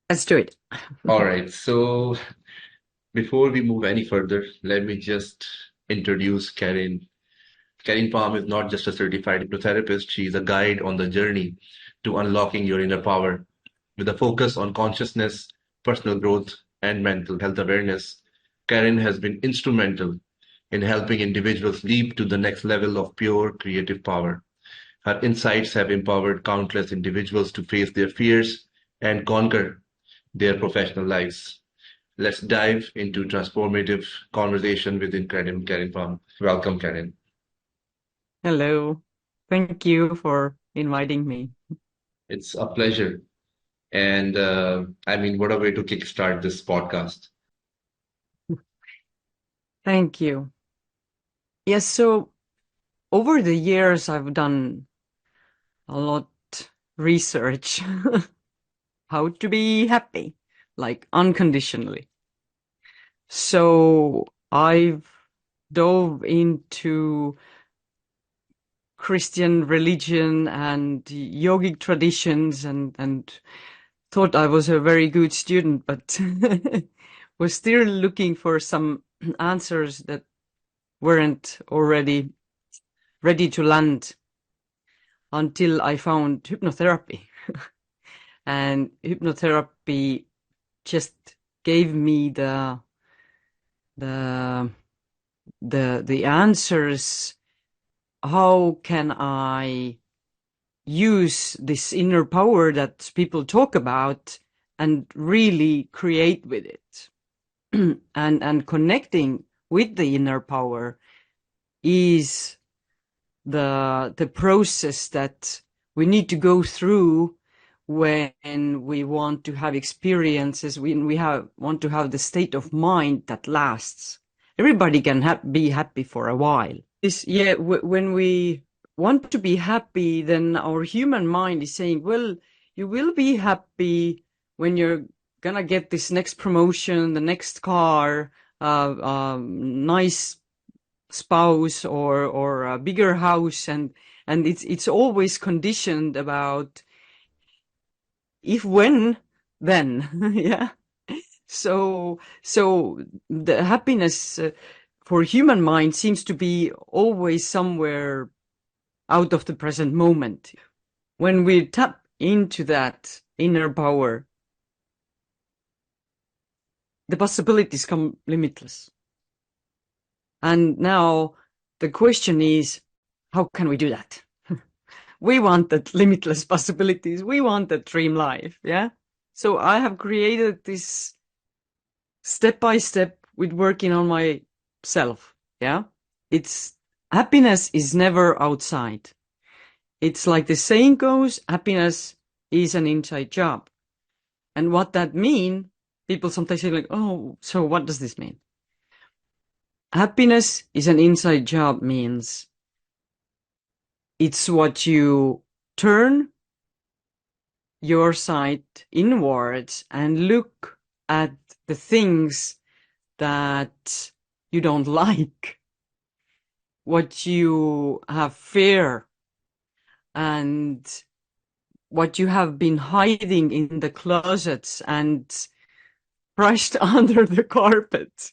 Let's do it. All right. So before we move any further, let me just introduce Karin. Karin Palm is not just a certified hypnotherapist. She is a guide on the journey to unlocking your inner power with a focus on consciousness, personal growth, and mental health awareness. Karin has been instrumental in helping individuals leap to the next level of pure creative power. Her insights have empowered countless individuals to face their fears and conquer their professional lives. Let's dive into transformative conversation with incredible Karin Palm. Welcome, Karin. Hello. Thank you for inviting me. It's a pleasure. And I mean, what a way to kickstart this podcast. Thank you. Yes, so over the years, I've done a lot research how to be happy, like unconditionally. So I've dove into Christian religion and yogic traditions and thought I was a very good student, but was still looking for some answers that weren't already ready to land until I found hypnotherapy. And hypnotherapy just gave me the the answers. How can I use this inner power that people talk about and really create with it? And connecting with the inner power is the process that we need to go through when we want to have experiences, when we want to have the state of mind that lasts. Everybody can be happy for a while. When we want to be happy, then our human mind is saying, well, you will be happy when you're gonna get this next promotion, the next car, nice spouse, or a bigger house, and it's always conditioned about if, when, then. Yeah. So the happiness for human mind seems to be always somewhere out of the present moment. When we tap into that inner power, the possibilities come limitless. And now the question is, how can we do that? We want that limitless possibilities. We want that dream life. Yeah. So I have created this step by step with working on myself. Yeah. It's happiness is never outside. It's like the saying goes, happiness is an inside job. And what that mean, people sometimes say like, oh, so what does this mean? Happiness is an inside job means it's what you turn your sight inwards and look at the things that you don't like, what you have fear, and what you have been hiding in the closets and brushed under the carpet.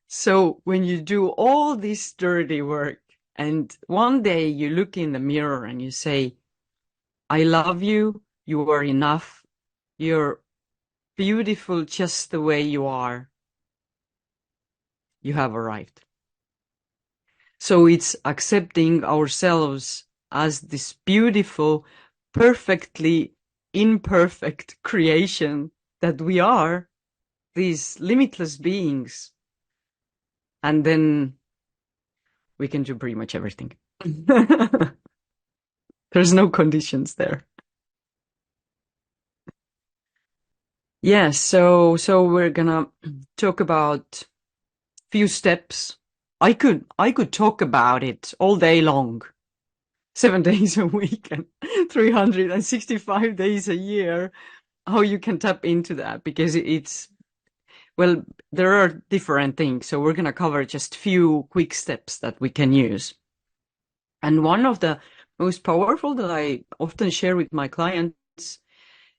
So when you do all this dirty work and one day you look in the mirror and you say, I love you, you are enough, you're beautiful just the way you are, you have arrived. So it's accepting ourselves as this beautiful, perfectly imperfect creation that we are, these limitless beings. And then we can do pretty much everything. There's no conditions there. Yeah, so we're gonna talk about few steps. I could talk about it all day long, 7 days a week and 365 days a year, how you can tap into that, because it's, well, there are different things. So we're gonna cover just few quick steps that we can use. And one of the most powerful that I often share with my clients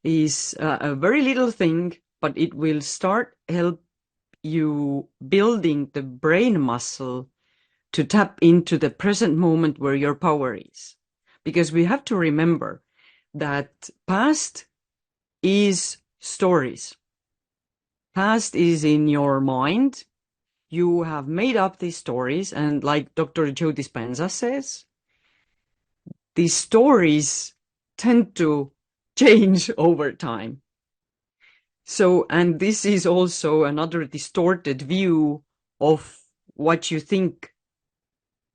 is a very little thing, but it will start help you building the brain muscle to tap into the present moment where your power is. Because we have to remember that past is stories. Past is in your mind. You have made up these stories, and like Dr. Joe Dispenza says, these stories tend to change over time. So, and this is also another distorted view of what you think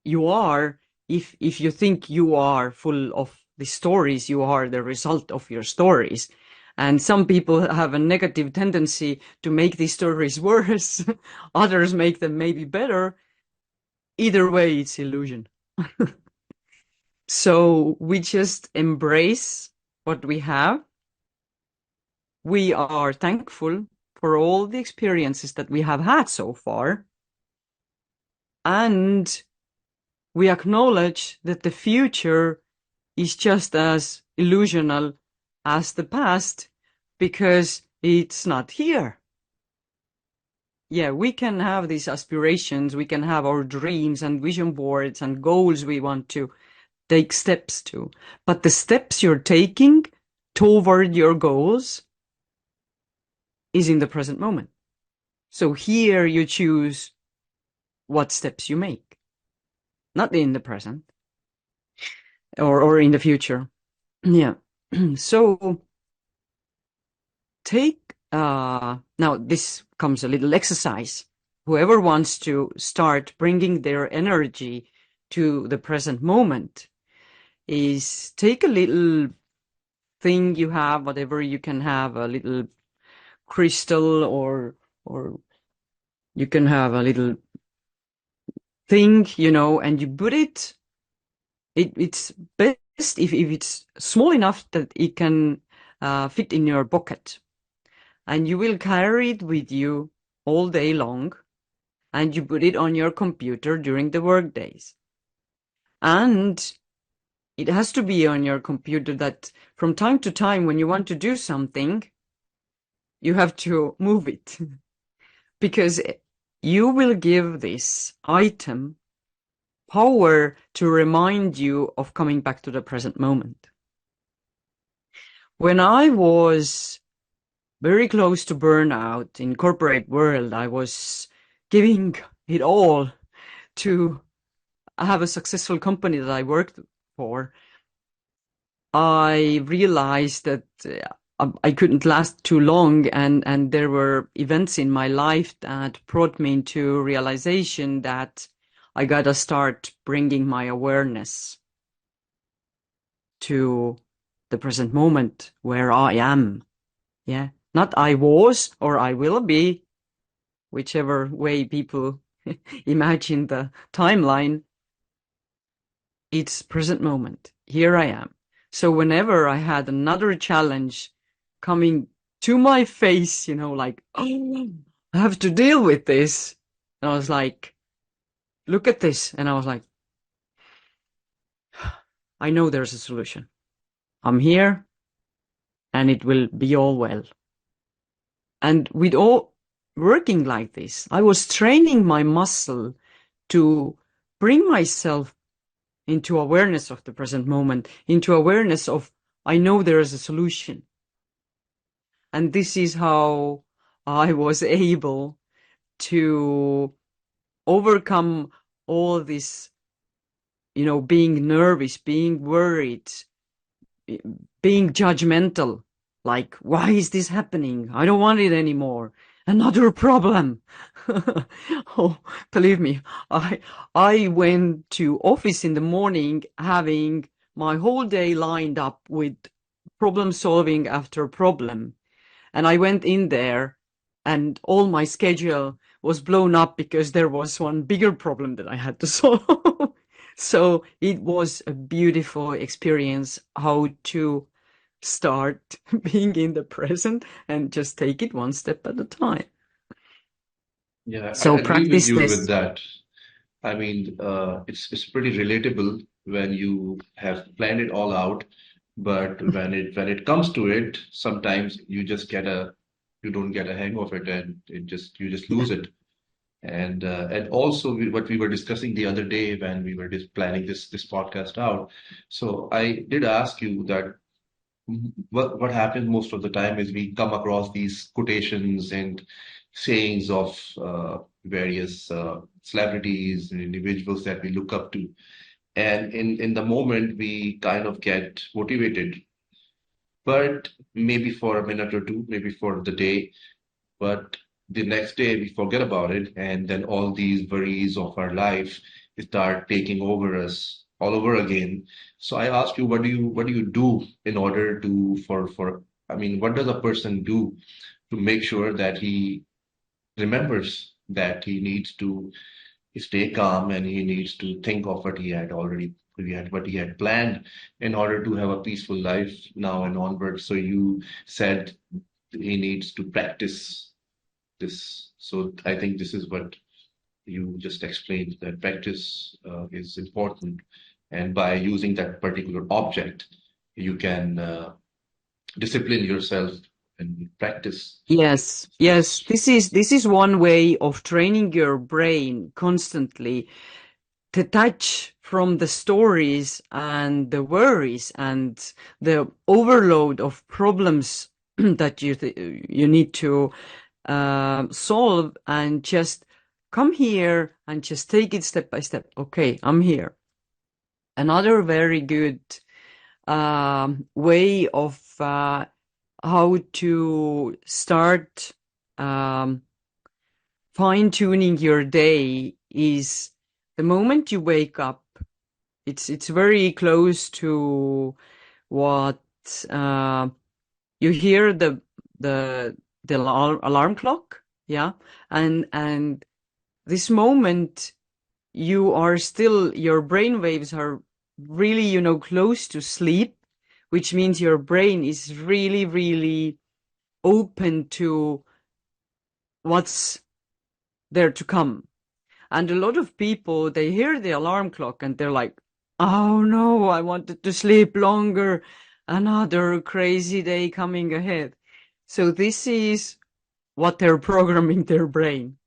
you are. If you think you are full of the stories, you are the result of your stories. And some people have a negative tendency to make these stories worse. Others make them maybe better. Either way, it's illusion. So we just embrace what we have. We are thankful for all the experiences that we have had so far. And we acknowledge that the future is just as illusional as the past because it's not here. Yeah, we can have these aspirations, we can have our dreams and vision boards and goals we want to take steps to. But the steps you're taking toward your goals is in the present moment. So here you choose what steps you make, not in the present or in the future. Yeah. So take, now this comes a little exercise. Whoever wants to start bringing their energy to the present moment is take a little thing you have, whatever you can have, a little crystal or you can have a little thing, and you put it's best if it's small enough that it can fit in your pocket. And you will carry it with you all day long, and you put it on your computer during the work days. And it has to be on your computer that from time to time when you want to do something, you have to move it. Because you will give this item power to remind you of coming back to the present moment. When I was very close to burnout in corporate world, I was giving it all to have a successful company that I worked for. I realized that I couldn't last too long, and there were events in my life that brought me into realization that I gotta start bringing my awareness to the present moment where I am. Yeah, not I was or I will be, whichever way people imagine the timeline. It's present moment. Here I am. So whenever I had another challenge coming to my face, like, oh, I have to deal with this. And I was like, look at this. And I was like, I know there's a solution. I'm here and it will be all well. And with all working like this, I was training my muscle to bring myself into awareness of the present moment, into awareness of, I know there is a solution. And this is how I was able to overcome all this, being nervous, being worried, being judgmental. Like, why is this happening? I don't want it anymore. Another problem. Oh, believe me, I went to office in the morning having my whole day lined up with problem solving after problem. And I went in there and all my schedule was blown up because there was one bigger problem that I had to solve. So it was a beautiful experience how to start being in the present and just take it one step at a time. Yeah, I So agree with practice you with this. that. I mean, it's pretty relatable when you have planned it all out But when it comes to it, sometimes you don't get a hang of it, and you just lose it. And also what we were discussing the other day when we were just planning this podcast out. So I did ask you that what happens most of the time is we come across these quotations and sayings of various celebrities and individuals that we look up to. And in the moment, we kind of get motivated, but maybe for a minute or two, maybe for the day, but the next day we forget about it, and then all these worries of our life start taking over us all over again. So I ask you, what do you do in order to for I mean, what does a person do to make sure that he remembers that he needs to stay calm and he needs to think of what he had planned in order to have a peaceful life now and onward. So you said he needs to practice this. So I think this is what you just explained, that practice is important. And by using that particular object, you can discipline yourself and practice. Yes, yes. This is one way of training your brain constantly, detach from the stories and the worries and the overload of problems that you need to solve, and just come here and just take it step by step. Okay, I'm here. Another very good way of how to start um, fine tuning your day is the moment you wake up. It's very close to what uh, you hear the alarm clock, yeah, and this moment you are still, your brain waves are really, close to sleep, which means your brain is really, really open to what's there to come. And a lot of people, they hear the alarm clock and they're like, oh no, I wanted to sleep longer. Another crazy day coming ahead. So this is what they're programming their brain.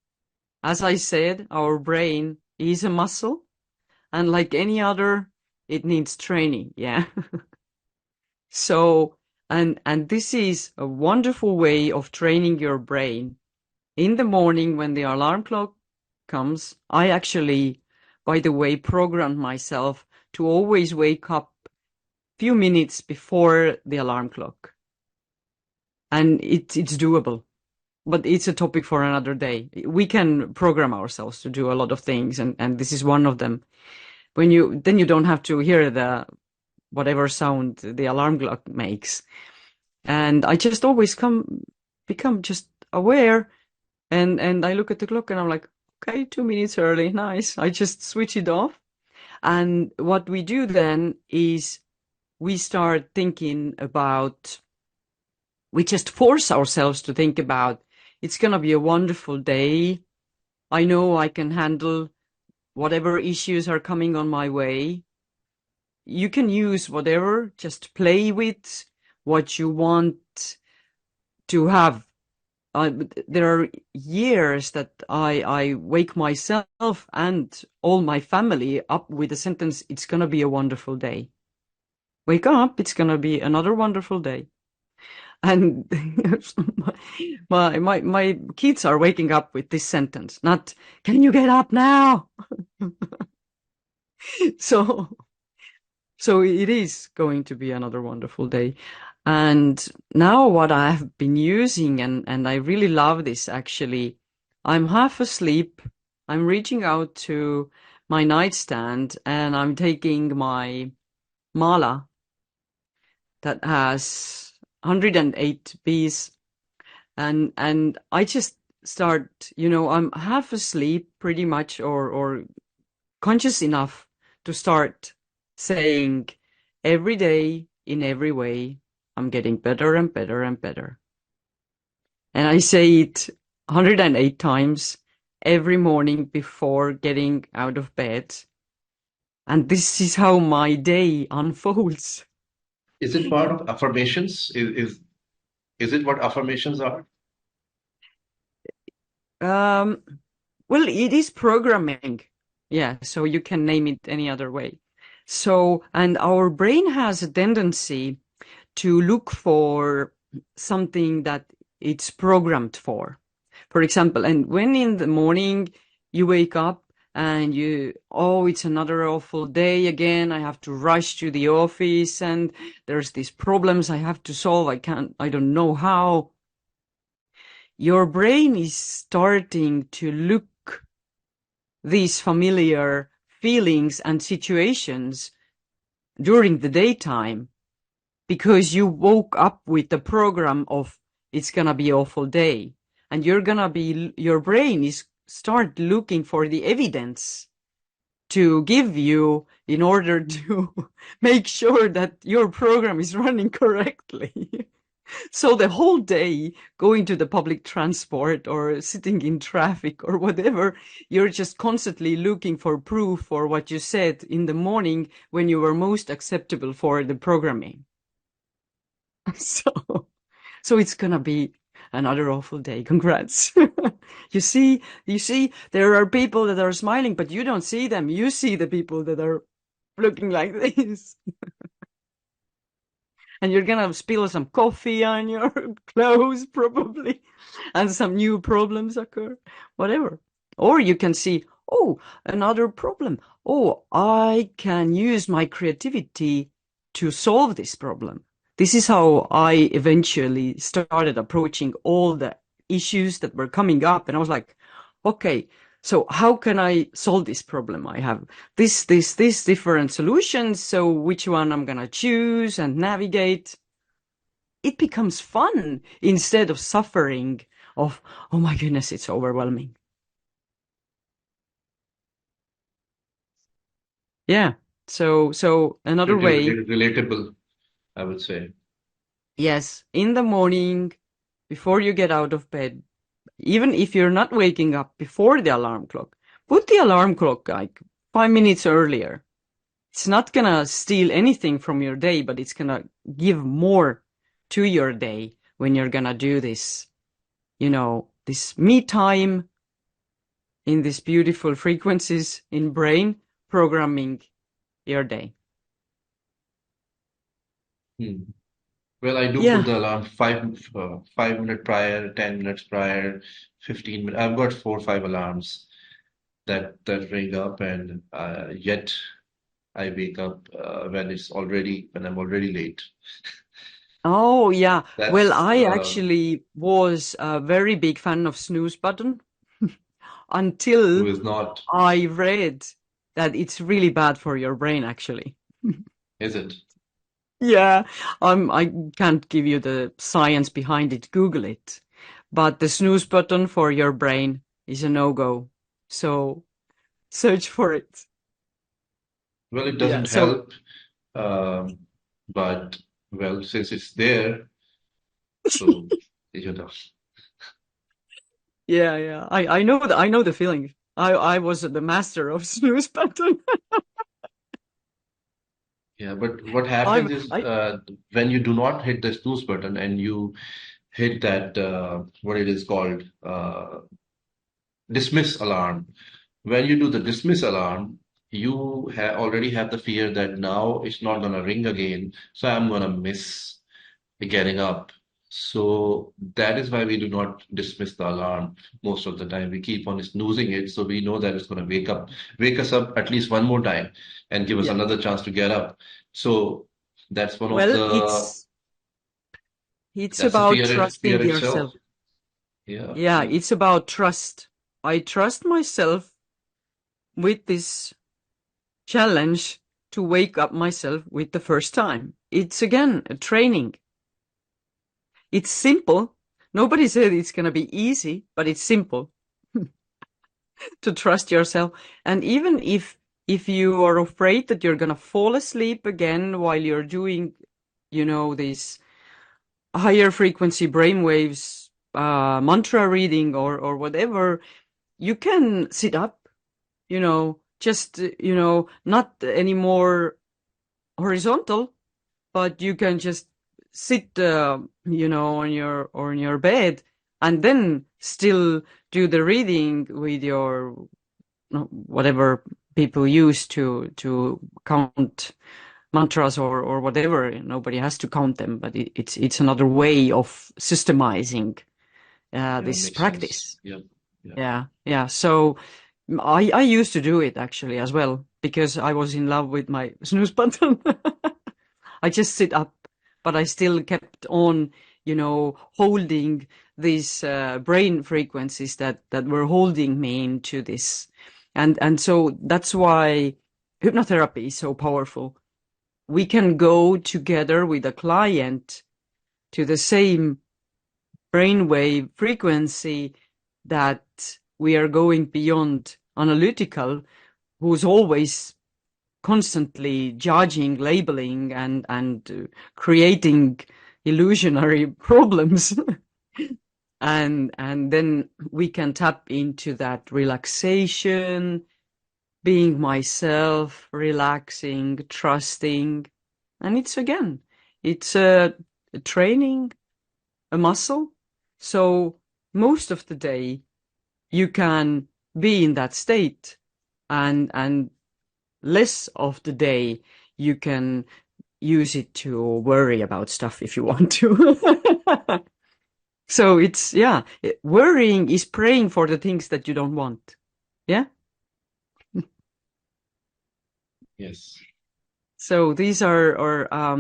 As I said, our brain is a muscle, and like any other, it needs training. Yeah. So, and this is a wonderful way of training your brain. In the morning when the alarm clock comes, I actually, by the way, programmed myself to always wake up few minutes before the alarm clock. And it's doable, but it's a topic for another day. We can program ourselves to do a lot of things, and this is one of them. Then you don't have to hear the whatever sound the alarm clock makes. And I just always become just aware, and I look at the clock and I'm like, okay, 2 minutes early, nice. I just switch it off. And what we do then is we start thinking about, we just force ourselves to think about, it's going to be a wonderful day. I know I can handle whatever issues are coming on my way. You can use whatever, just play with what you want to have. There are years that I wake myself and all my family up with the sentence, it's going to be a wonderful day. Wake up, it's going to be another wonderful day. And my kids are waking up with this sentence, not, can you get up now? So So it is going to be another wonderful day. And now what I have been using, and I really love this actually, I'm half asleep. I'm reaching out to my nightstand and I'm taking my mala that has 108 bees, and I just start, I'm half asleep pretty much, or conscious enough to start saying, every day, in every way, I'm getting better and better and better. And I say it 108 times every morning before getting out of bed. And this is how my day unfolds. Is it part of affirmations? Is it what affirmations are? Um, well, it is programming. Yeah, so you can name it any other way. So, and our brain has a tendency to look for something that it's programmed for. For example, and when in the morning you wake up and oh, it's another awful day again. I have to rush to the office and there's these problems I have to solve. I don't know how. Your brain is starting to look these familiar feelings and situations during the daytime because you woke up with the program of it's gonna be awful day, and your brain is start looking for the evidence to give you in order to make sure that your program is running correctly. So the whole day going to the public transport or sitting in traffic or whatever, you're just constantly looking for proof for what you said in the morning when you were most acceptable for the programming. So, so it's gonna be another awful day. Congrats. You see, there are people that are smiling, but you don't see them. You see the people that are looking like this. And you're gonna spill some coffee on your clothes probably, and some new problems occur, whatever. Or you can see, oh, another problem. Oh, I can use my creativity to solve this problem. This is how I eventually started approaching all the issues that were coming up. And I was like, okay, so how can I solve this problem? I have this different solutions. So which one I'm gonna choose and navigate? It becomes fun instead of suffering of, oh my goodness, it's overwhelming. Yeah. So another It is way, relatable, I would say. yes, in the morning, before you get out of bed, even if you're not waking up before the alarm clock, put the alarm clock like 5 minutes earlier. It's not gonna steal anything from your day, but it's gonna give more to your day when you're gonna do this, this me time in these beautiful frequencies in brain programming your day. Hmm. Well, I do put Yeah. the alarm 5 minute prior, 10 minutes prior, 15 minutes. I've got 4 or 5 alarms that ring up, and yet I wake up when I'm already late. Oh, yeah. Well, That's I actually was a very big fan of snooze button who until is not, I read that it's really bad for your brain, actually. is it? Yeah, I can't give you the science behind it. Google it. But the snooze button for your brain is a no-go. So search for it. Well, it Yeah. doesn't So help, um, but well, since it's there, so you know. yeah. I know the feeling. I was the master of snooze button. Yeah, but what happens I'm is I when you do not hit the snooze button and you hit that what it is called dismiss alarm. When you do the dismiss alarm, you already have the fear that now it's not gonna ring again, so I'm gonna miss getting up. So that is why we do not dismiss the alarm most of the time. We keep on snoozing it, so we know that it's gonna wake us up at least one more time and give us yeah. another chance to get up. So that's one of Well, the it's that's the about fear trusting itself. yourself. Yeah, Yeah, yeah. it's about trust. I trust myself with this challenge to wake up myself with the first time. It's again a training. It's simple. Nobody said it's gonna be easy, but it's simple to trust yourself. And even if you are afraid that you're gonna fall asleep again while you're doing, these higher frequency brainwaves, mantra reading or whatever, you can sit up, just, not anymore horizontal, but you can just sit, on your bed and then still do the reading with your whatever people use to count mantras or whatever. Nobody has to count them, but it's another way of systemizing Yeah, this makes sense. practice. Yeah, yeah. Yeah. So I used to do it actually as well because I was in love with my snooze button. I just sit up, but I still kept on, holding these brain frequencies that were holding me into this. And so that's why hypnotherapy is so powerful. We can go together with a client to the same brainwave frequency that we are going beyond analytical, who's always constantly judging, labeling, and creating illusionary problems. And then we can tap into that relaxation, being myself, relaxing, trusting. And it's a training, a muscle. So most of the day you can be in that state, and less of the day you can use it to worry about stuff if you want to. So worrying is praying for the things that you don't want. Yeah. Yes. So these are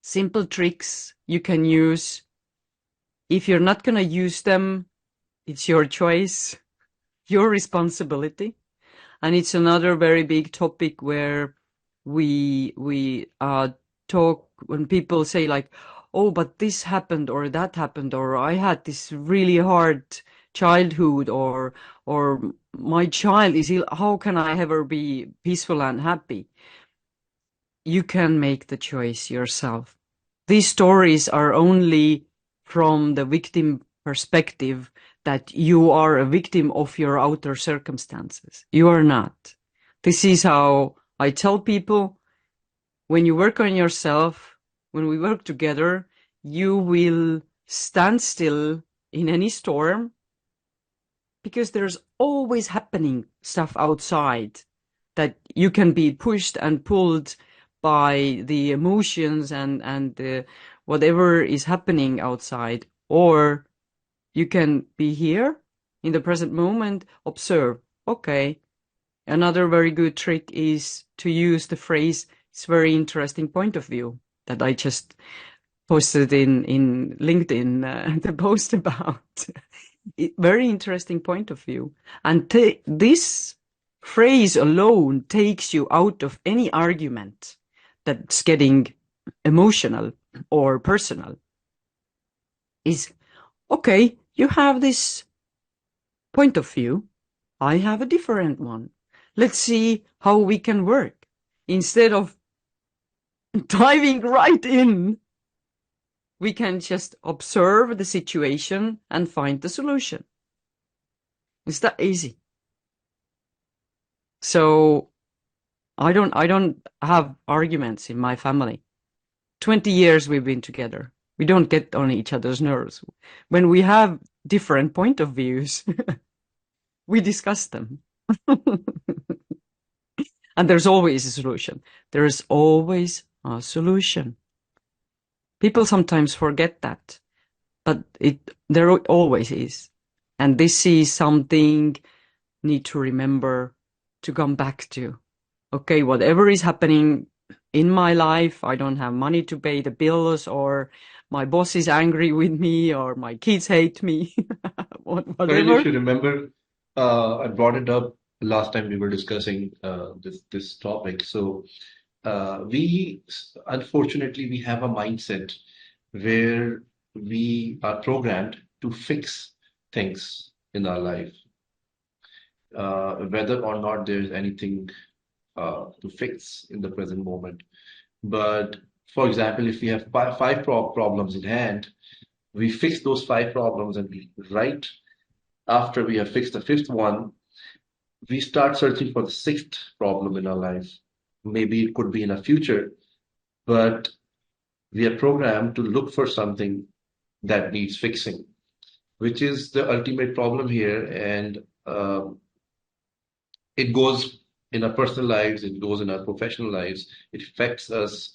simple tricks you can use. If you're not going to use them, it's your choice, your responsibility. And it's another very big topic where we talk when people say like, oh, but this happened or that happened, or I had this really hard childhood, or my child is ill. How can I ever be peaceful and happy? You can make the choice yourself. These stories are only from the victim perspective, that you are a victim of your outer circumstances. You are not. This is how I tell people, when you work on yourself, when we work together, you will stand still in any storm, because there's always happening stuff outside that you can be pushed and pulled by the emotions and the whatever is happening outside, or you can be here in the present moment, observe. Okay. Another very good trick is to use the phrase, it's very interesting point of view, that I just posted in LinkedIn, the post about. Very interesting point of view. And this phrase alone takes you out of any argument that's getting emotional or personal. Is, okay, you have this point of view, I have a different one. Let's see how we can work. Instead of diving right in, we can just observe the situation and find the solution. It's that easy. So I don't have arguments in my family. 20 years we've been together. We don't get on each other's nerves. When we have different point of views, we discuss them. And there's always a solution. There is always a solution. People sometimes forget that, but there always is. And this is something need to remember to come back to. Okay, whatever is happening in my life, I don't have money to pay the bills, or my boss is angry with me, or my kids hate me, Karin, if whatever. you remember, I brought it up last time we were discussing this topic. So we unfortunately we have a mindset where we are programmed to fix things in our life, whether or not there's anything to fix in the present moment. But for example, if we have five problems in hand, we fix those five problems, and right after we have fixed the fifth one, we start searching for the sixth problem in our life. Maybe it could be in our future, but We are programmed to look for something that needs fixing, which is the ultimate problem here. And it goes in our personal lives, it goes in our professional lives, it affects us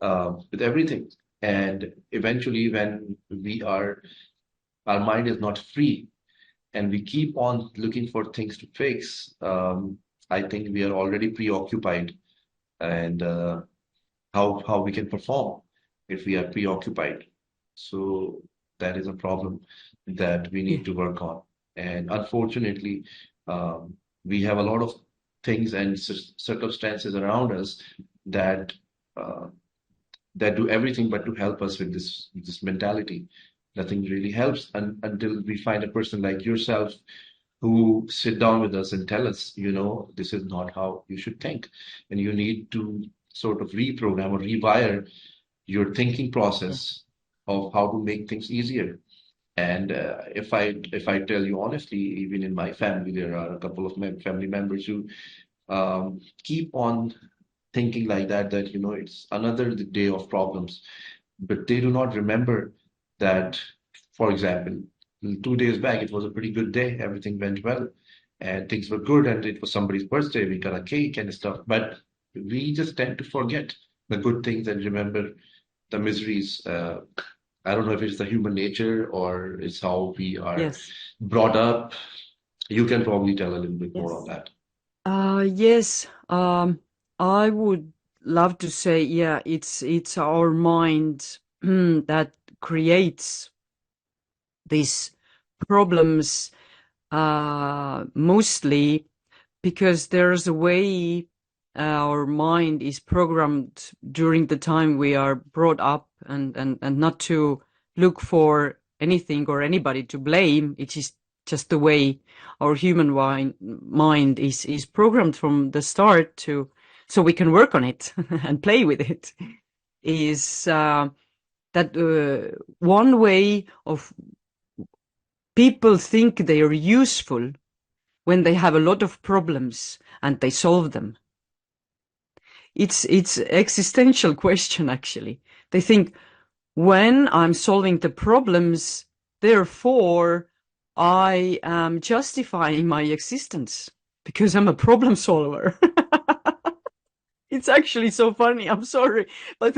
with everything. And eventually, when our mind is not free and we keep on looking for things to fix, I think we are already preoccupied. And how we can perform if we are preoccupied. So that is a problem that we Yeah. need to work on. And unfortunately, um, we have a lot of things and circumstances around us that uh, that do everything but to help us with this mentality. Nothing really helps until we find a person like yourself who sit down with us and tell us, this is not how you should think, and you need to sort of reprogram or rewire your thinking Yeah. process of how to make things easier. And if I tell you honestly, even in my family, there are a couple of family members who keep on thinking like that, that it's another day of problems, but they do not remember that, for example, 2 days back, it was a pretty good day. Everything went well and things were good. And it was somebody's birthday. We got a cake and stuff. But we just tend to forget the good things and remember the miseries. I don't know if it's the human nature or it's how we are Yes. brought up. You can probably tell a little bit more on Yes. that. Yes. I would love to say, yeah, it's our mind that creates these problems, mostly because there's a way our mind is programmed during the time we are brought up, and not to look for anything or anybody to blame. It is just the way our human mind is programmed from the start, to so we can work on it and play with it. Is that one way of people think they are useful when they have a lot of problems and they solve them? It's existential question, actually. They think, when I'm solving the problems, therefore I am justifying my existence because I'm a problem solver. It's actually so funny. I'm sorry, but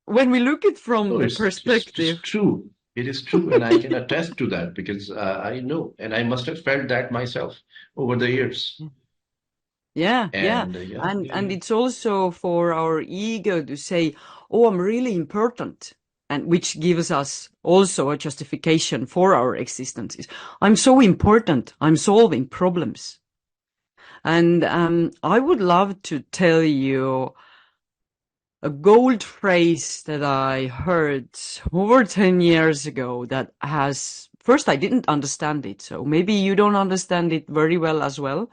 when we look at from No, the it's perspective, true. It is true, and I can attest to that because I know, and I must have felt that myself over the years. yeah, yeah. And yeah, And yeah, and yeah. it's also for our ego to say, "Oh, I'm really important," and which gives us also a justification for our existences. I'm so important. I'm solving problems. And I would love to tell you a gold phrase that I heard over 10 years ago that has, first, I didn't understand it. So maybe you don't understand it very well as well.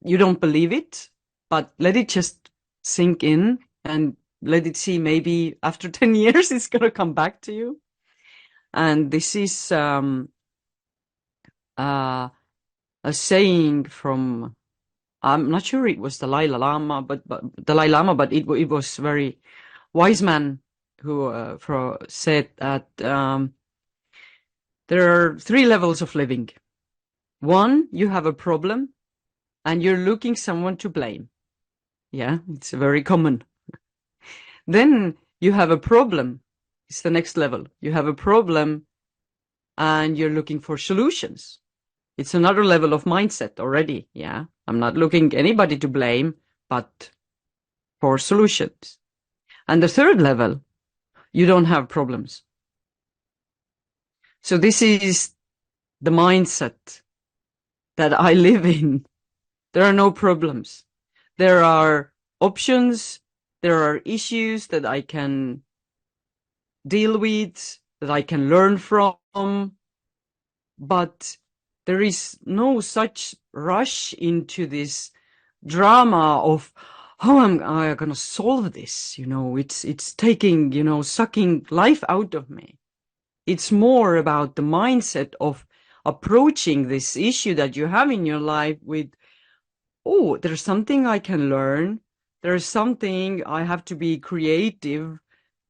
You don't believe it, but let it just sink in, and let it see, maybe after 10 years it's going to come back to you. And this is uh, a saying from, I'm not sure it was Dalai Lama, but it was very wise man who said that there are three levels of living. One, you have a problem and you're looking someone to blame. Yeah, it's very common. Then you have a problem. It's the next level. You have a problem and you're looking for solutions. It's another level of mindset already. Yeah, I'm not looking anybody to blame, but for solutions. And the third level, you don't have problems. So this is the mindset that I live in. There are no problems. There are options. There are issues that I can deal with, that I can learn from, but there is no such rush into this drama of how am I going to solve this? It's taking, sucking life out of me. It's more about the mindset of approaching this issue that you have in your life with, oh, there's something I can learn. There's something I have to be creative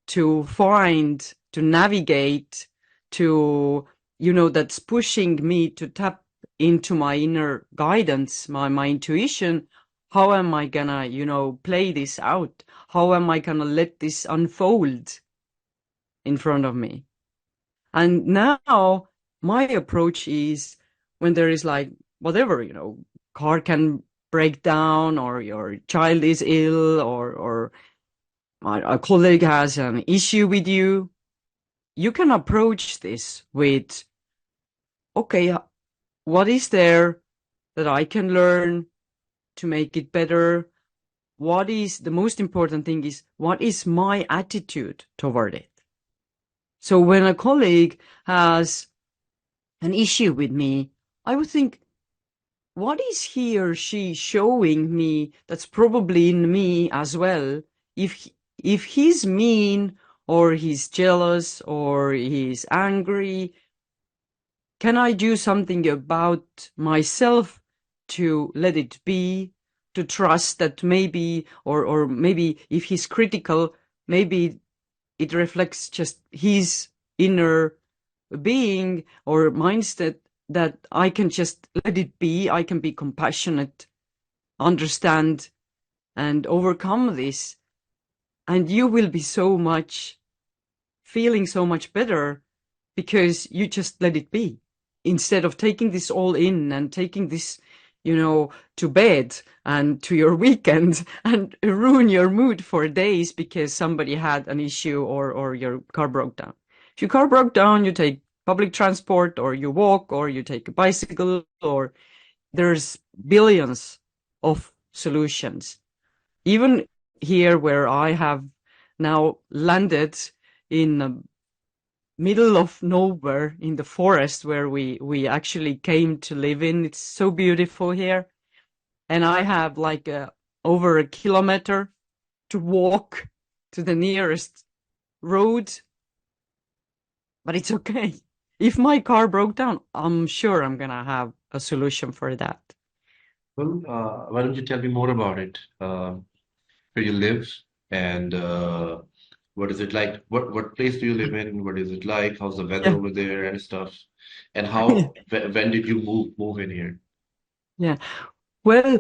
to find, to navigate, to, that's pushing me to tap into my inner guidance, my intuition. How am I gonna, play this out? How am I gonna let this unfold in front of me? And now my approach is when there is like whatever, car can break down, or your child is ill, or a colleague has an issue with you, you can approach this with, okay, what is there that I can learn to make it better? What is the most important thing is, what is my attitude toward it? So when a colleague has an issue with me, I would think, what is he or she showing me that's probably in me as well? If he's mean, or he's jealous, or he's angry, can I do something about myself to let it be, to trust that maybe, or maybe if he's critical, maybe it reflects just his inner being or mindset, that I can just let it be. I can be compassionate, understand, and overcome this. And you will be so much feeling so much better because you just let it be, instead of taking this all in and taking this, to bed and to your weekend and ruin your mood for days because somebody had an issue, or your car broke down. If your car broke down, you take public transport, or you walk, or you take a bicycle, or there's billions of solutions. Even here where I have now landed in the middle of nowhere in the forest where we actually came to live in. It's so beautiful here. And I have like over a kilometer to walk to the nearest road, but it's okay. If my car broke down, I'm sure I'm gonna have a solution for that. Well, why don't you tell me more about it? Where you live, and what is it like? What place do you live in? What is it like? How's the weather Yeah. over there and stuff? And how when did you move in here? Yeah. Well,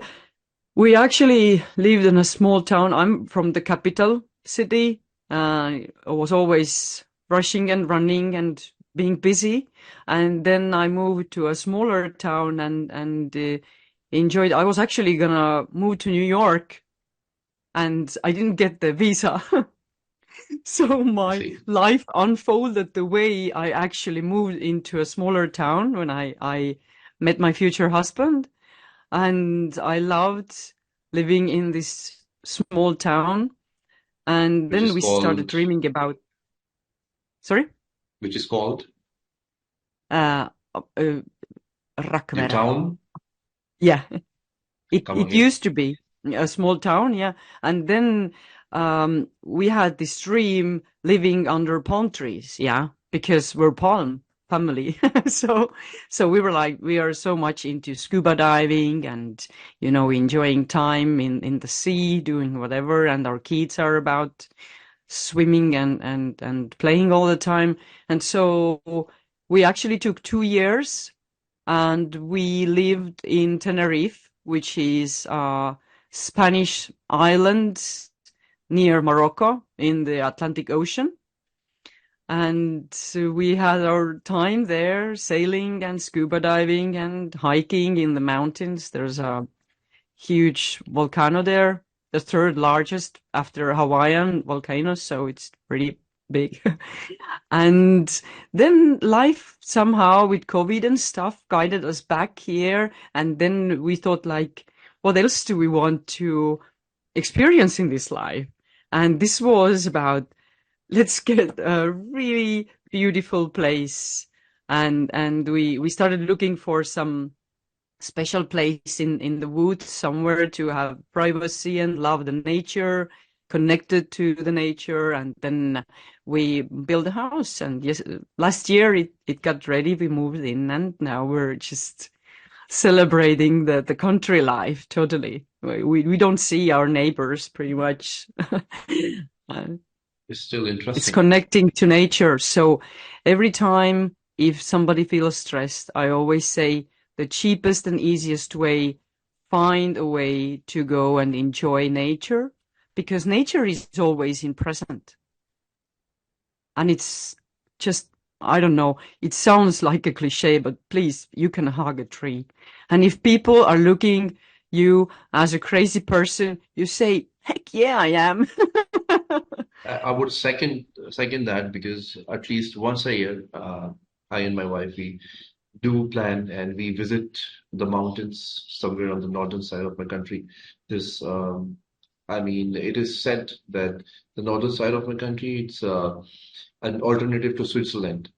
we actually lived in a small town. I'm from the capital city. I was always rushing and running and being busy. And then I moved to a smaller town and enjoyed. I was actually gonna move to New York, and I didn't get the visa. So I my see. life unfolded the way I actually moved into a smaller town when I met my future husband. And I loved living in this small town. And Which then is we started called dreaming about, sorry, which is called uh, uh your Rakvere. town? Yeah, it Come it again. used to be a small town, yeah. And then we had this dream living under palm trees, yeah, because we're palm family. So we were like, we are so much into scuba diving and, enjoying time in the sea, doing whatever, and our kids are about swimming and playing all the time. And so we actually took 2 years, and we lived in Tenerife, which is a Spanish island near Morocco in the Atlantic Ocean. And so we had our time there, sailing and scuba diving and hiking in the mountains. There's a huge volcano there, the third largest after Hawaiian volcanoes, so it's pretty big. And then life somehow with COVID and stuff guided us back here. And then we thought, like, what else do we want to experience in this life? And this was about, let's get a really beautiful place. And we started looking for some special place in the woods somewhere to have privacy and love the nature, connected to the nature. And then we built a house, and yes, last year it got ready, we moved in, and now we're just celebrating the country life totally. We don't see our neighbors pretty much. It's still It's interesting. connecting to nature. So every time if somebody feels stressed, I always say the cheapest and easiest way, find a way to go and enjoy nature because nature is always in present. And it's just, I don't know, it sounds like a cliche, but please, you can hug a tree. And if people are looking you as a crazy person, you say, heck yeah, I am. I would second that because at least once a year, I and my wife we do plan and we visit the mountains somewhere on the northern side of my country. This, I mean, it is said that the northern side of my country it's an alternative to Switzerland.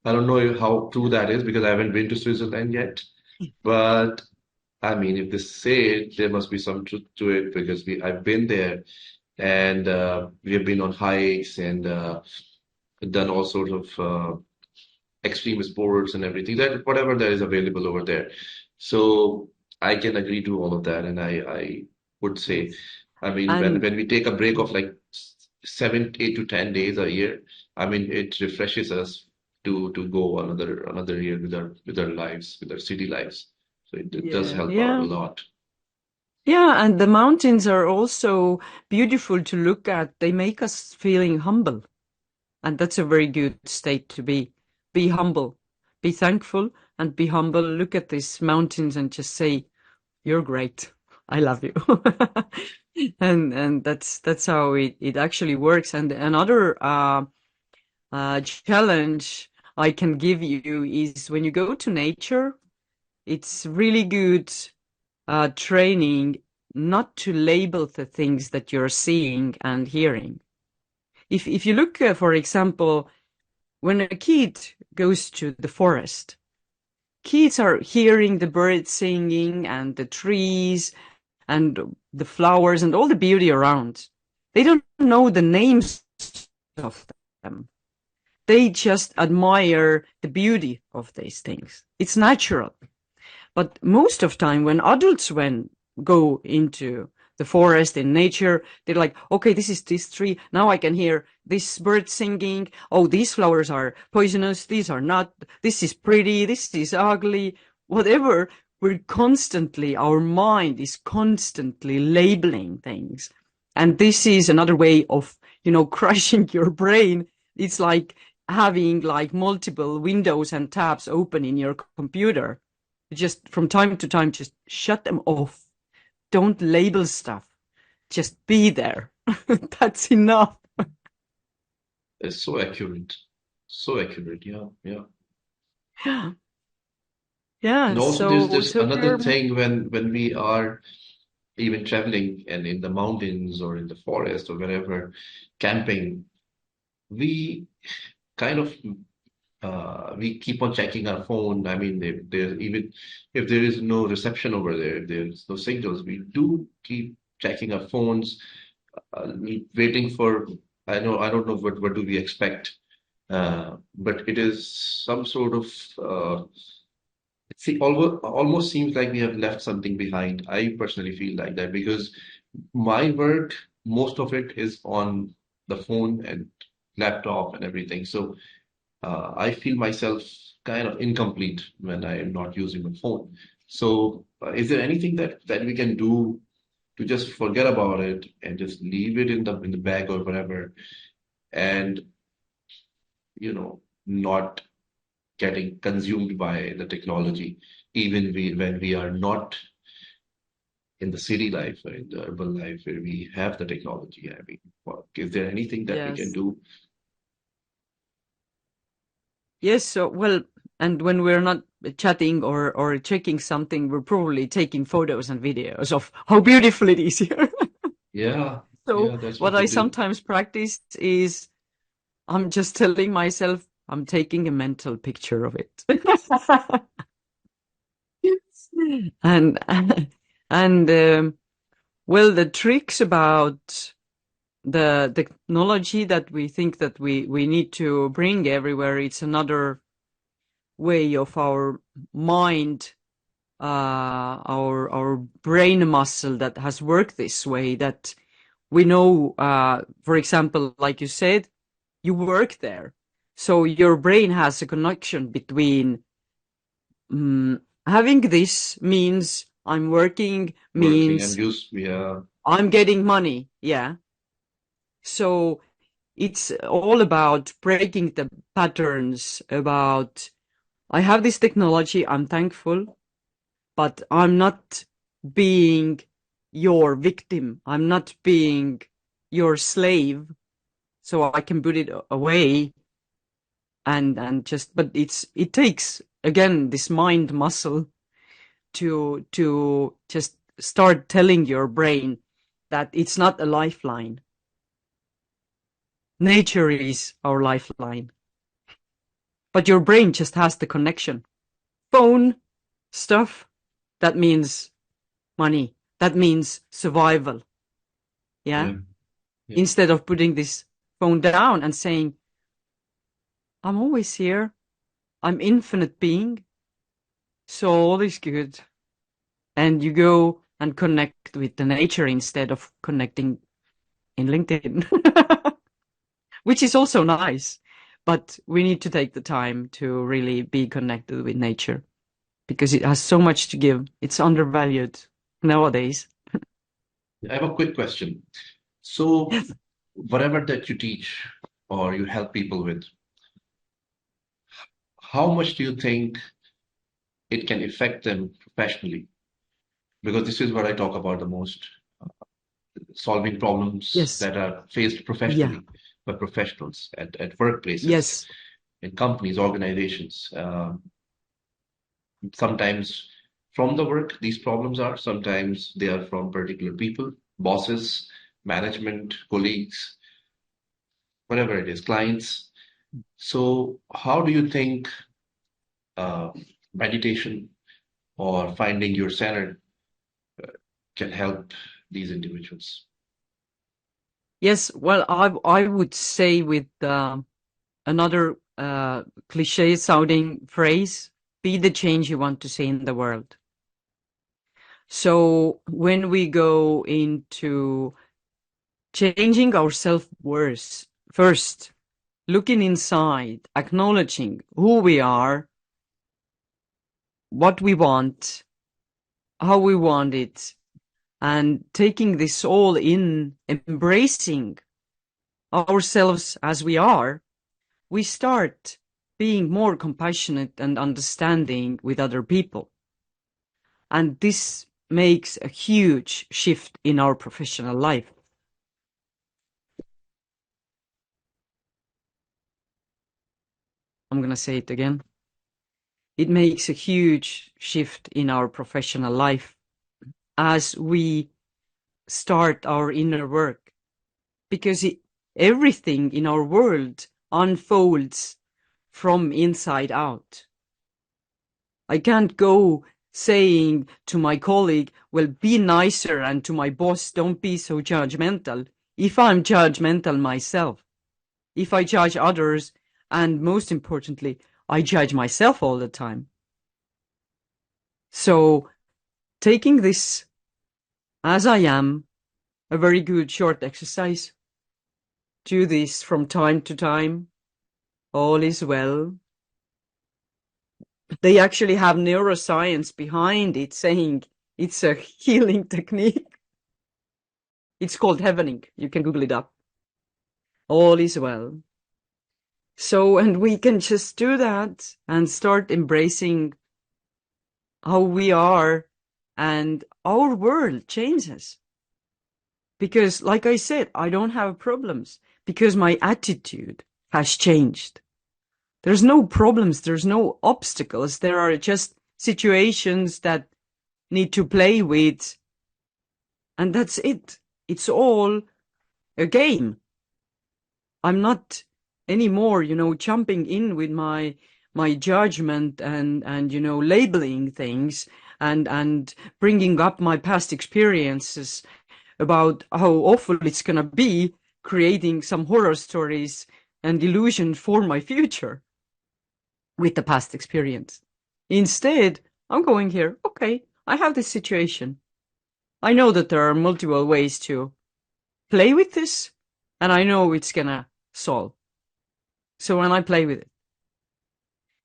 I don't know how true that is because I haven't been to Switzerland yet, but I mean, if they say it, there must be some truth to it because we I've been there and we have been on hikes and done all sorts of extreme sports and everything that whatever that is available over there. So I can agree to all of that, and I would say, Yes. I mean, And when we take a break of like 7, 8 to 10 days a year, I mean, it refreshes us to go another year with our lives, with our city lives. So it does yeah, help out a yeah. lot. Yeah, and the mountains are also beautiful to look at. They make us feeling humble, and that's a very good state to be. Be humble, be thankful, and be humble. Look at these mountains and just say, "You're great. I love you." And that's how it actually works. And another challenge I can give you is when you go to nature, it's really good training not to label the things that you're seeing and hearing. If you look, for example, when a kid goes to the forest, kids are hearing the birds singing and the trees and the flowers and all the beauty around. They don't know the names of them. They just admire the beauty of these things. It's natural. But most of time when adults go into the forest in nature, they're like, okay, this is this tree. Now I can hear this bird singing. Oh, these flowers are poisonous. These are not. This is pretty. This is ugly. Whatever. We're constantly, our mind is constantly labeling things. And this is another way of, crushing your brain. It's like having like multiple windows and tabs open in your computer. Just from time to time, just shut them off. Don't label stuff. Just be there. That's enough. It's so accurate, so accurate. Yeah, yeah. Yeah. And Yeah. also, So, there's so another you're, thing when we are even traveling and in the mountains or in the forest or wherever camping, we kind of we keep on checking our phone. I mean, there even if there is no reception over there, if there's no signals, we do keep checking our phones, waiting for. I don't know what do we expect, but it is some sort of. Almost seems like we have left something behind. I personally feel like that because my work, most of it is on the phone and laptop and everything. So I feel myself kind of incomplete when I am not using my phone. So, is there anything that we can do to just forget about it and just leave it in the bag or whatever, and not getting consumed by the technology, even when we are not in the city life or in the urban life where we have the technology? I mean, is there anything that we can yes. do? Yes. So, well, and when we're not chatting or checking something, we're probably taking photos and videos of how beautiful it is here. Yeah, So yeah, that's what what we I do. sometimes practice is I'm just telling myself I'm taking a mental picture of it. And and well, the tricks about the technology that we think that we need to bring everywhere, it's another way of our mind, our brain muscle that has worked this way, that We know, for example, like you said, you work there. So your brain has a connection between having this means I'm working, Working and means use, yeah, I'm getting money. Yeah. So it's all about breaking the patterns about I have this technology, I'm thankful, but I'm not being your victim. I'm not being your slave, so I can put it away and just but it takes again this mind muscle to just start telling your brain that it's not a lifeline. Nature is our lifeline. But your brain just has the connection. Phone stuff, that means money. That means survival. Yeah. yeah, yeah. Instead of putting this phone down and saying, I'm always here. I'm infinite being. So all is good. And you go and connect with the nature instead of connecting in LinkedIn, which is also nice. But we need to take the time to really be connected with nature because it has so much to give. It's undervalued nowadays. I have a quick question. So, whatever that you teach or you help people with, how much do you think it can affect them professionally? Because this is what I talk about the most, solving problems Yes. that are faced Yeah. professionally by professionals at workplaces, Yes. in companies, organizations. Sometimes from the work, these problems are, sometimes they are from particular people, bosses, management, colleagues, whatever it is, clients. So, how do you think uh, meditation or finding your center can help these individuals? Yes. Well, I would say with another cliche sounding phrase, be the change you want to see in the world. So when we go into changing our self-worth, first, looking inside, acknowledging who we are, what we want, how we want it, and taking this all in, embracing ourselves as we are, we start being more compassionate and understanding with other people. And this makes a huge shift in our professional life. I'm going to say it again. It makes a huge shift in our professional life as we start our inner work because everything in our world unfolds from inside out. I can't go saying to my colleague, well, be nicer, and to my boss, don't be so judgmental, if I'm judgmental myself, if I judge others, and most importantly, I judge myself all the time. So taking this as I am, a very good short exercise, do this from time to time, all is well. They actually have neuroscience behind it saying it's a healing technique. It's called heavening. You can Google it up. All is well. So, and we can just do that and start embracing how we are, and our world changes. Because, like I said, I don't have problems because my attitude has changed. There's no problems, there's no obstacles. There are just situations that need to play with, and that's it. It's all a game. I'm not anymore, jumping in with my judgment and labeling things and bringing up my past experiences about how awful it's gonna be, creating some horror stories and illusion for my future with the past experience. Instead, I'm going here, okay, I have this situation. I know that there are multiple ways to play with this and I know it's gonna solve. So when I play with it.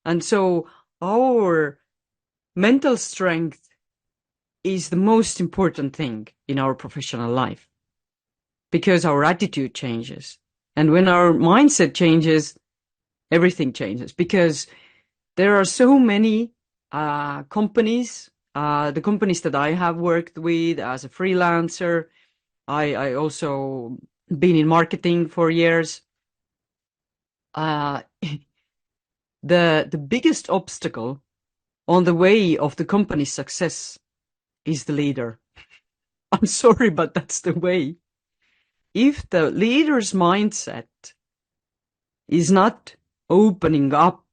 And so our mental strength is the most important thing in our professional life because our attitude changes. And when our mindset changes, everything changes because there are so many companies, the companies that I have worked with as a freelancer. I also been in marketing for years. Uh, the biggest obstacle on the way of the company's success is the leader. I'm sorry, but that's the way. If the leader's mindset is not opening up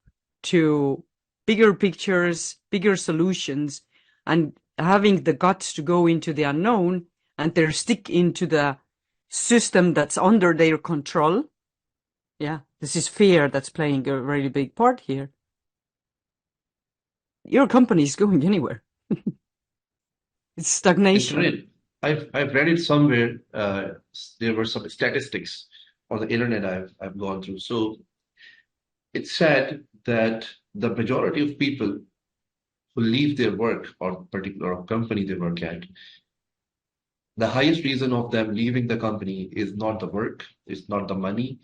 to bigger pictures, bigger solutions, and having the guts to go into the unknown and they stick into the system that's under their control. Yeah, this is fear that's playing a really big part here. Your company is going anywhere. It's It's stagnation. real. I've read it somewhere. There were some statistics on the internet I've gone through. So it said that the majority of people who leave their work or particular company they work at, the highest reason of them leaving the company is not the work, it's not the money,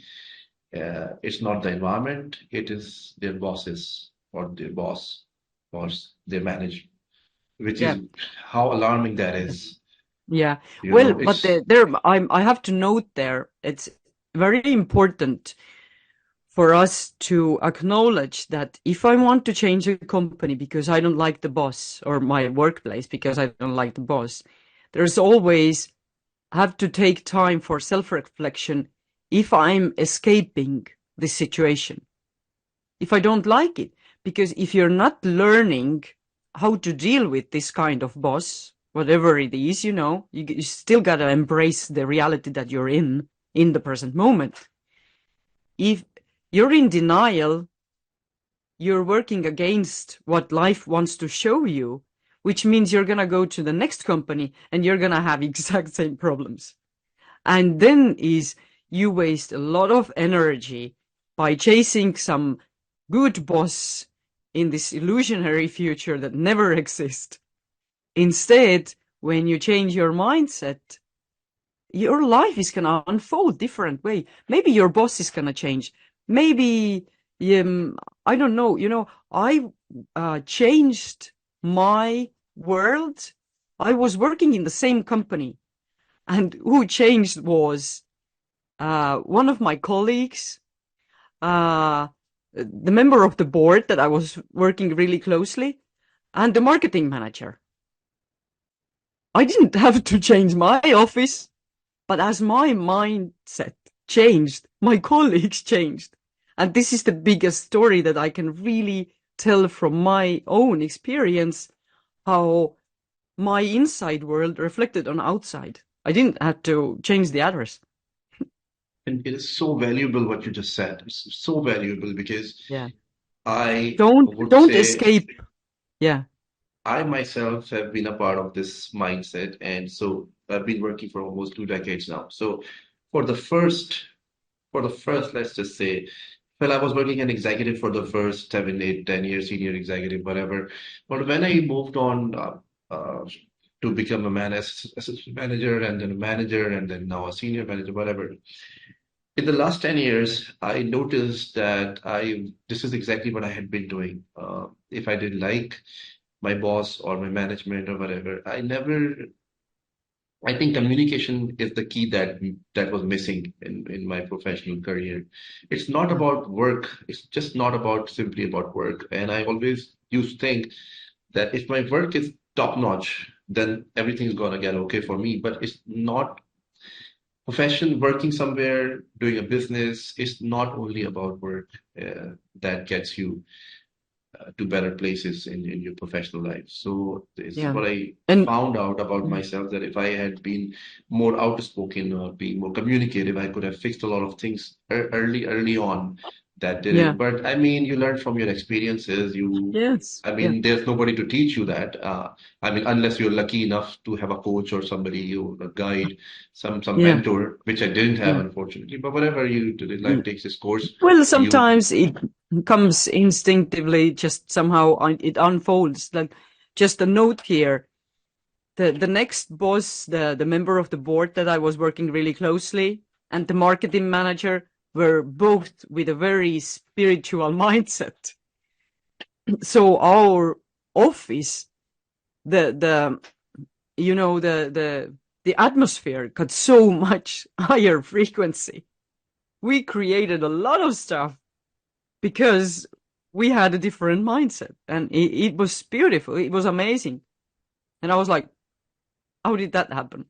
it's not the environment, it is their bosses or their boss or their manager, which is Yeah. how alarming that is. Yeah. You Well, know, but it's I have to note there, it's very important for us to acknowledge that if I want to change a company because I don't like the boss or my workplace because I don't like the boss, there's always have to take time for self-reflection if I'm escaping the situation, if I don't like it. Because if you're not learning how to deal with this kind of boss, whatever it is, you still gotta embrace the reality that you're in the present moment. If you're in denial, you're working against what life wants to show you, which means you're gonna go to the next company and you're gonna have exact same problems. And then is you waste a lot of energy by chasing some good boss in this illusionary future that never exists. Instead, when you change your mindset, your life is gonna unfold different way. Maybe your boss is gonna change. Maybe I don't know. I changed my world. I was working in the same company, and who changed was one of my colleagues, the member of the board that I was working really closely, and the marketing manager. I didn't have to change my office. But as my mindset changed, my colleagues changed. And this is the biggest story that I can really tell from my own experience, how my inside world reflected on outside. I didn't have to change the address. and it is so valuable what you just said. It's so valuable because Yeah. I would Don't say escape. Yeah. I myself have been a part of this mindset, and so I've been working for almost 2 decades now. So for the first, for the first, let's just say, well, I was working an executive for the first 7, 8, 10 years, senior executive, whatever. But when I moved on uh, to become a assistant manager, and then a manager, and then now a senior manager, whatever. In the last 10 years, I noticed that this is exactly what I had been doing. If I didn't like my boss or my management or whatever, I think communication is the key that was missing in my professional career. It's not Yeah. about work. It's just not about simply about work. And I always used to think that if my work is top notch, then everything's gonna get okay for me. But it's not. Profession, working somewhere, doing a business, is not only about work that gets you to better places in your professional life. So this is Yeah. what I And found out about mm, myself, that if I had been more outspoken or being more communicative, I could have fixed a lot of things early on that did Yeah. it. But I mean, you learn from your experiences. Yes. I Yeah. mean, there's nobody to teach you that. I mean, unless you're lucky enough to have a coach or somebody, or a guide, some Yeah. mentor, which I didn't have, Yeah. unfortunately. But whatever you do, life Mm. takes its course. Well, You, sometimes it comes instinctively, just somehow it unfolds. Like just a note here. The next boss, the member of the board that I was working really closely, and the marketing manager were both with a very spiritual mindset. So our office, the you know the atmosphere got so much higher frequency. We created a lot of stuff because we had a different mindset, and it was beautiful. It was amazing, and I was like, how did that happen?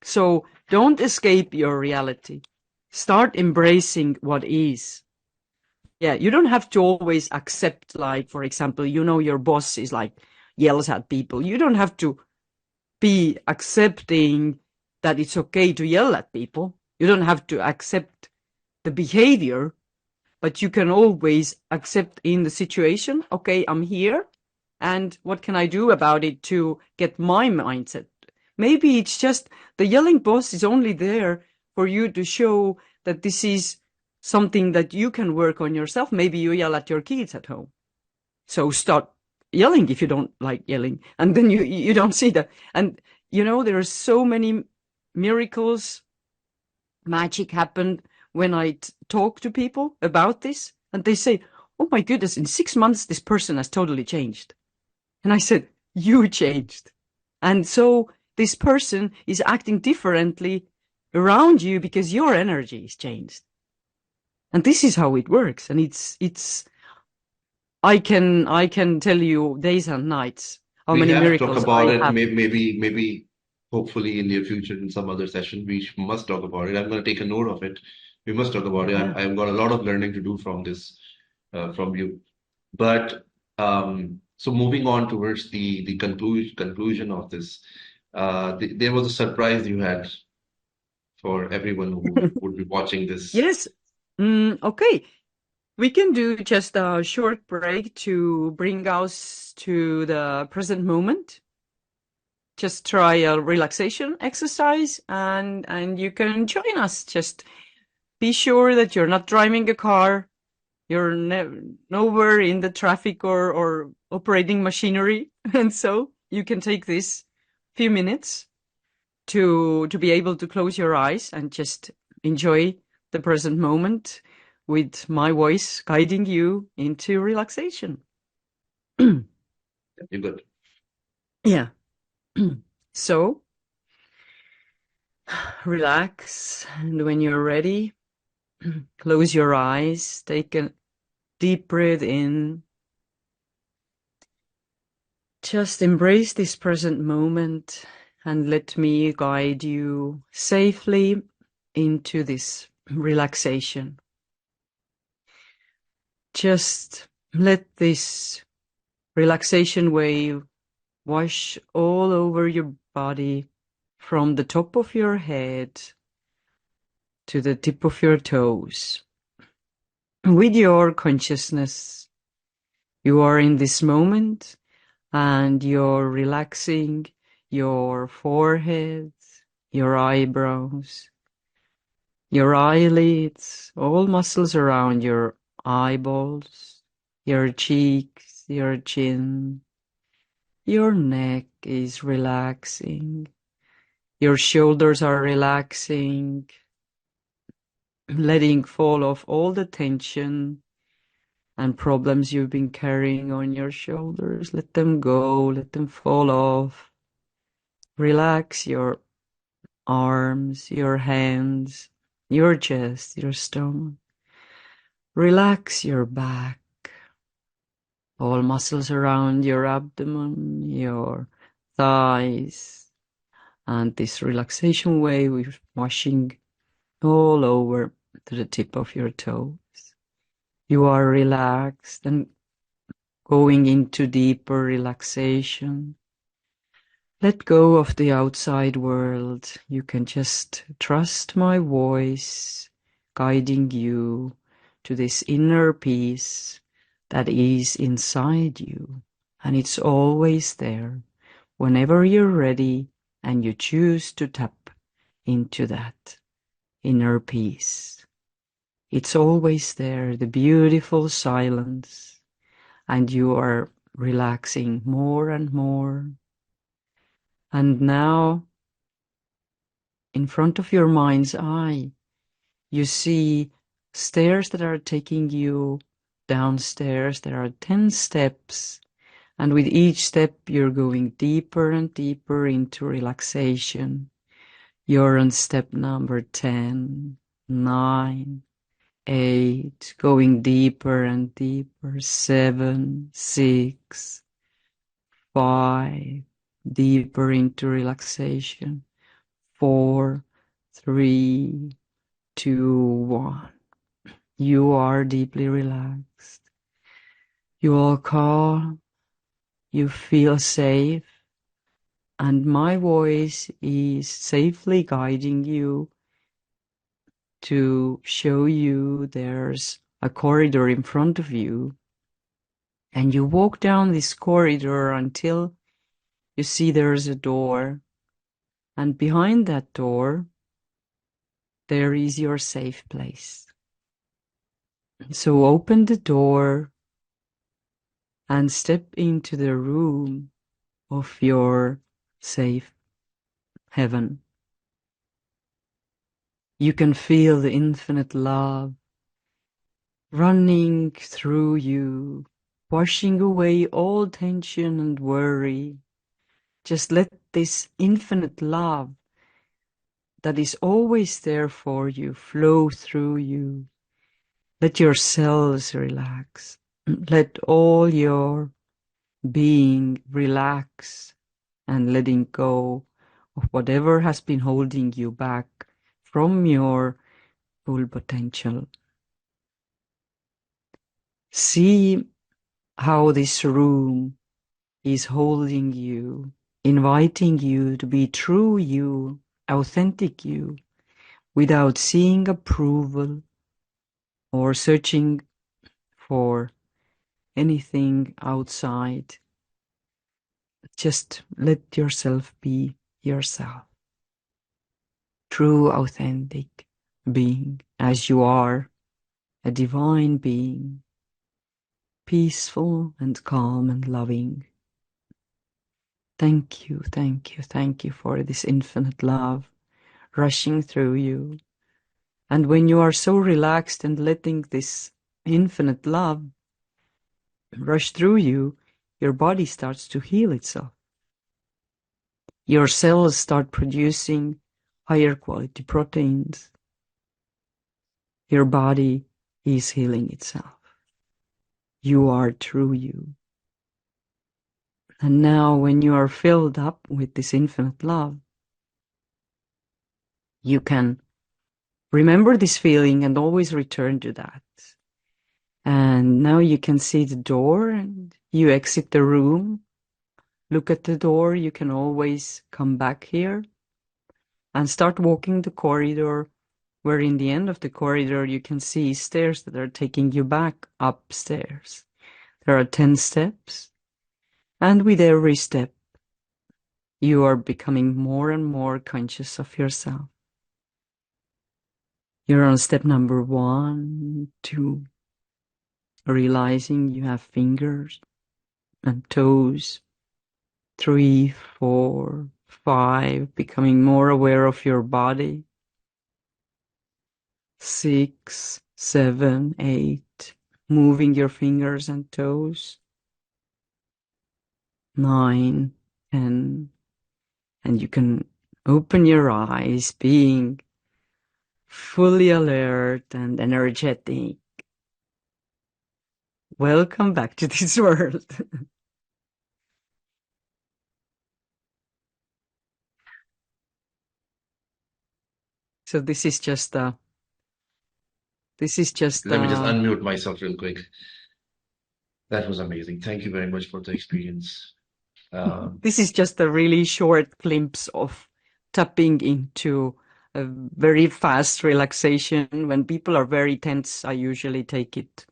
So don't escape your reality. Start embracing what is. Yeah, you don't have to always accept, like, for example, your boss is like yells at people. You don't have to be accepting that it's okay to yell at people. You don't have to accept the behavior, but you can always accept in the situation, okay, I'm here, and what can I do about it to get my mindset? Maybe it's just the yelling boss is only there for you to show that this is something that you can work on yourself. Maybe you yell at your kids at home. So start yelling if you don't like yelling. And then you don't see that. And there are so many miracles, magic happened when I talk to people about this, and they say, oh my goodness, in 6 months, this person has totally changed. And I said, you changed. And so this person is acting differently around you because your energy is changed. And this is how it works. And it's I can tell you days and nights how we many have to talk miracles about I it. have. Maybe, hopefully, in near future, in some other session, we must talk about it. I'm going to take a note of it. We must talk about it. Yeah. I've got a lot of learning to do from this, from you. But so moving on towards the conclusion of this, there was a surprise you had for everyone who would be watching this. Yes. Okay. We can do just a short break to bring us to the present moment. Just try a relaxation exercise, and you can join us. Just be sure that you're not driving a car, you're nowhere in the traffic or operating machinery, and so you can take this few minutes to be able to close your eyes and just enjoy the present moment with my voice guiding you into relaxation. You good? Yeah. So relax, and when you're ready, close your eyes, take a deep breath in. Just embrace this present moment and let me guide you safely into this relaxation. Just let this relaxation wave wash all over your body from the top of your head to the tip of your toes. With your consciousness, you are in this moment and you're relaxing your forehead, your eyebrows, your eyelids, all muscles around your eyeballs, your cheeks, your chin. Your neck is relaxing. Your shoulders are relaxing, letting fall of all the tension and problems you've been carrying on your shoulders. Let them go, let them fall off. Relax your arms, your hands, your chest, your stomach. Relax your back, all muscles around your abdomen, your thighs, and this relaxation wave is washing all over to the tip of your toes. You are relaxed and going into deeper relaxation. Let go of the outside world. You can just trust my voice guiding you to this inner peace that is inside you. And it's always there whenever you're ready and you choose to tap into that inner peace. It's always there, the beautiful silence, and you are relaxing more and more. And now, in front of your mind's eye, you see stairs that are taking you downstairs. There are 10 steps, and with each step, you're going deeper and deeper into relaxation. You're on step number 10, 9, 8, going deeper and deeper, 7, 6, 5, deeper into relaxation, 4, 3, 2, 1. You are deeply relaxed. You are calm. You feel safe. And my voice is safely guiding you to show you there's a corridor in front of you. And you walk down this corridor until you see there's a door. And behind that door, there is your safe place. So open the door and step into the room of your safe heaven. You can feel the infinite love running through you, washing away all tension and worry. Just let this infinite love that is always there for you flow through you. Let your cells relax. Let all your being relax and letting go of whatever has been holding you back from your full potential. See how this room is holding you, inviting you to be true you, authentic you, without seeking approval or searching for anything outside. Just let yourself be yourself. True, authentic being as you are, a divine being, peaceful and calm and loving. Thank you, thank you, thank you for this infinite love rushing through you. And when you are so relaxed and letting this infinite love rush through you, your body starts to heal itself. Your cells start producing higher quality proteins. Your body is healing itself. You are true you. And now when you are filled up with this infinite love, you can remember this feeling and always return to that. And now you can see the door and you exit the room. Look at the door. You can always come back here and start walking the corridor, where in the end of the corridor you can see stairs that are taking you back upstairs. There are 10 steps, and with every step you are becoming more and more conscious of yourself. You're on step number 1, 2, realizing you have fingers and toes. 3, 4, 5, becoming more aware of your body. 6, 7, 8, moving your fingers and toes. 9, 10, and you can open your eyes, being fully alert and energetic. Welcome back to this world. So this is just Let me just unmute myself real quick. That was amazing. Thank you very much for the experience. This is just a really short glimpse of tapping into a very fast relaxation. When people are very tense, I usually take it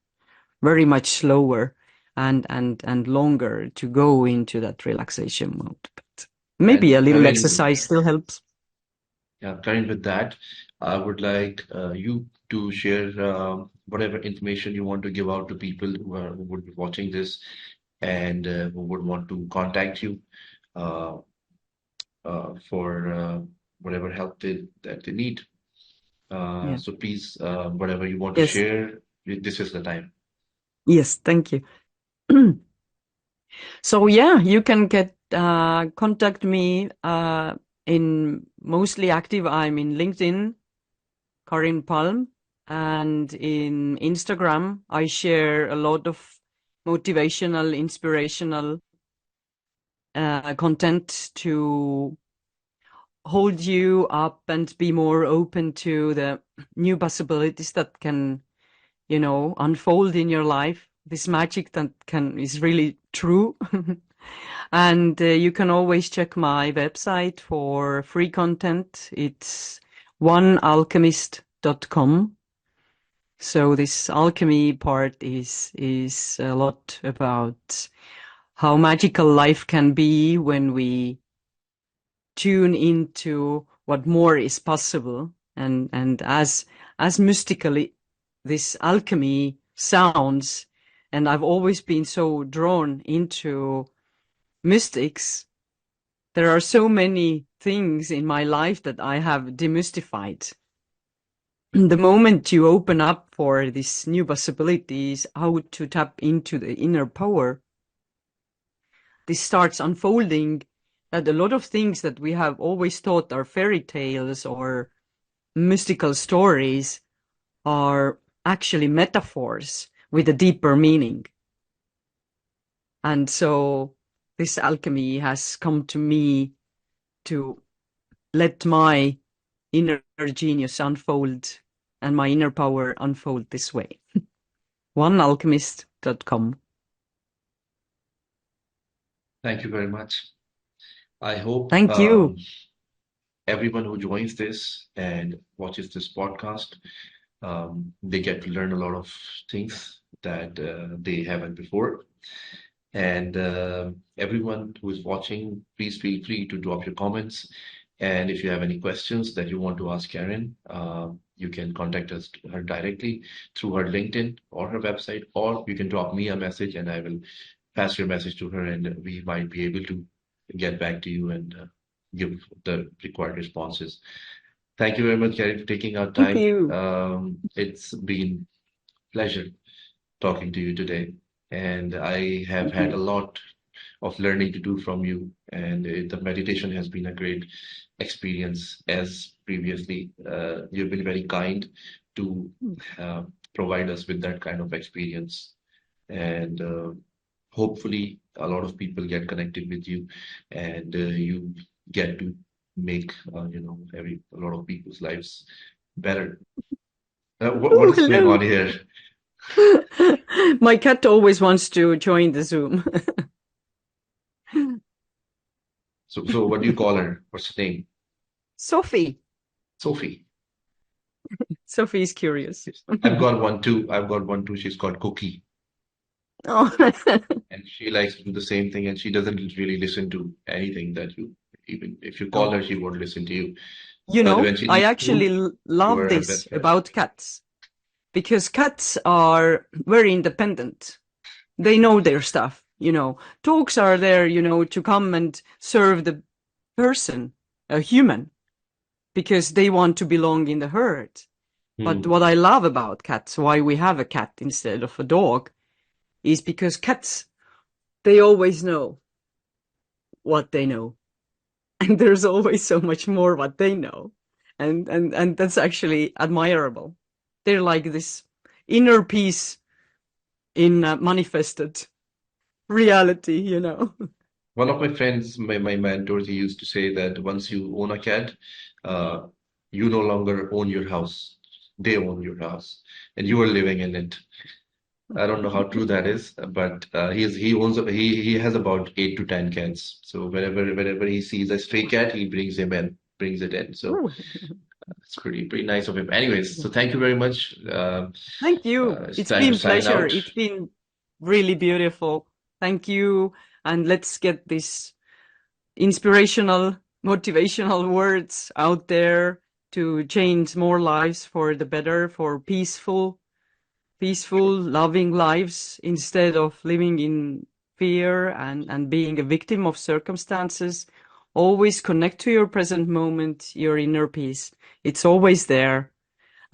very much slower and longer to go into that relaxation mode. But maybe a And little Karin, exercise still helps. yeah, Karin, with that, I would like you to share whatever information you want to give out to people who would be watching this and who would want to contact you uh, for whatever help that they need. Yeah. So please, whatever you want to Yes. share, this is the time. Yes. Thank you. So yeah, you can get contact me in mostly active. I'm in LinkedIn, Karin Palm, and in Instagram, I share a lot of motivational, inspirational content to hold you up and be more open to the new possibilities that can, unfold in your life. This magic that can is really true. And you can always check my website for free content. It's onealchemist.com. So this alchemy part is a lot about how magical life can be when we tune into what more is possible. And as mystically this alchemy sounds, and I've always been so drawn into mystics, there are so many things in my life that I have demystified. The moment you open up for these new possibilities, how to tap into the inner power, this starts unfolding that a lot of things that we have always thought are fairy tales or mystical stories are actually metaphors with a deeper meaning. And so this alchemy has come to me to let my inner genius unfold and my inner power unfold this way. onealchemist.com. Thank you very much. I hope Thank you. everyone who joins this and watches this podcast, they get to learn a lot of things that they haven't before. And everyone who is watching, please feel free to drop your comments. And if you have any questions that you want to ask Karen, you can contact her directly through her LinkedIn or her website, or you can drop me a message and I will pass your message to her, and we might be able to get back to you and give the required responses. Thank you very much, Karen, for taking our Thank time. you. It's been pleasure talking to you today, and I have Thank had a you. lot of learning to do from you, and the meditation has been a great experience as previously. You've been very kind to uh, provide us with that kind of experience, and hopefully a lot of people get connected with you, and you get to make a lot of people's lives better. What Oh, is going on hello. here? My cat always wants to join the Zoom. So what do you call her? What's her name? Sophie. Sophie. Sophie is curious. Yes. I've got one too. I've got one too. She's called Cookie, Oh. and she likes to do the same thing, and she doesn't really listen to anything that you, even if you call No. her, she won't listen to you. But when she I needs actually food, you love are her this best friend. about cats because cats are very independent. They know their stuff. Dogs are there, to come and serve the person, a human, because they want to belong in the herd. But Hmm. what I love about cats, why we have a cat instead of a dog, is because cats, they always know what they know. And there's always so much more what they know. And that's actually admirable. They're like this inner peace in manifested reality. One of my friends, my mentors, he used to say that once you own a cat, uh, you no longer own your house. They own your house, and you are living in it. I don't know how true that is, but he has about 8 to 10 cats. So whenever he sees a stray cat, he brings it in. So It's pretty nice of him. Anyways, so thank you very much. Thank you. It's It's time to been sign pleasure. out. It's been really beautiful. Thank you. And let's get this inspirational, motivational words out there to change more lives for the better, for peaceful, loving lives instead of living in fear and being a victim of circumstances. Always connect to your present moment, your inner peace. It's always there,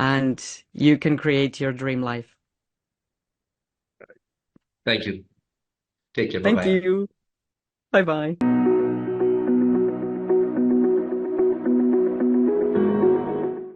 and you can create your dream life. Thank you. Take care. Bye Thank bye. you. Bye bye.